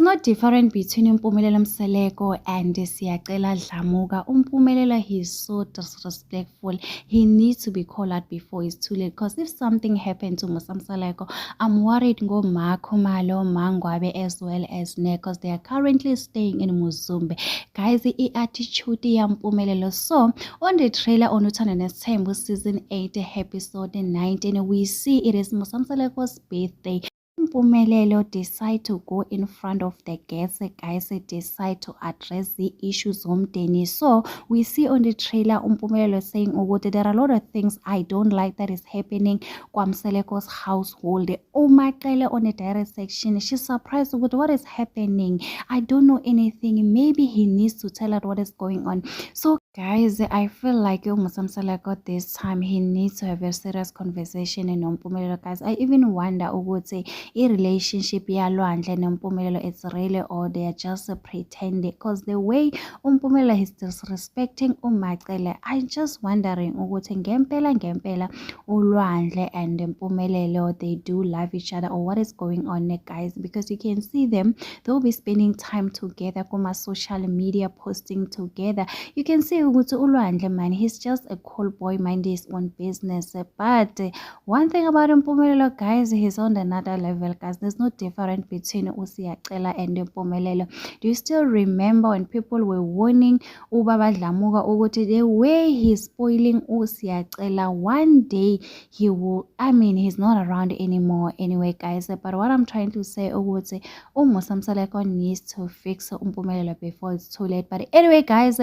no difference between Mpumelelo Mseleko and Siyacela Dlamuka. Mpumelelo, he's so disrespectful. He needs to be called out before it's too late. Because if something happened to Musa Mseleko, I'm worried go Makhumalo, Mangwabe as well as Nekos. They are currently staying in Muzumbe. Guys, the attitude ya Mpumelelo. So, on the trailer on Uthando Nesithembu season 8 episode 19, we see it is Musa Mseleko's birthday. Mpumelelo decide to go in front of the guests, guys, decide to address the issues omndeni. So we see on the trailer Mpumelelo saying, oh, there are a lot of things I don't like that is happening KwaMseleko's household. Umaqele on the direct section, she's surprised with what is happening. I don't know anything. Maybe he needs to tell her what is going on. So guys, I feel like Musa Mseleko this time he needs to have a serious conversation in Mpumelelo. Guys, I even wonder ukuthi i-relationship yaLwandle noMpumelelo it's really or they are just pretending, because the way Mpumelelo is disrespecting uMacele, I just wondering ukuthi ngempela uLwandle and Mpumelelo they do love each other or what is going on, guys, because you can see them, they'll be spending time together, kuma social media posting together. You can see ukuthi uLwandle, man, he's just a cool boy, mind his own business. But one thing about Mpumelelo, guys, he's on another level, guys. There's no difference between Siyacela and Mpumelelo. Do you still remember when people were warning uBaba Dlamuka ukuthi the way he's spoiling Siyacela, one day he will, I mean, he's not around anymore anyway, guys. But what I'm trying to say ukuthi Musa Mseleko needs to fix Mpumelelo before it's too late. But anyway, guys,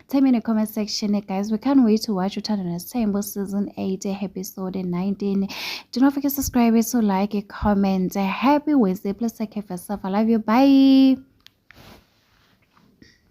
tell me in the comment section, guys. We can't wait to watch Uthando Nesithembu season 8 episode 19. Do not forget to subscribe, so like, comment. Happy Wednesday. Please take care of yourself. I love you. Bye.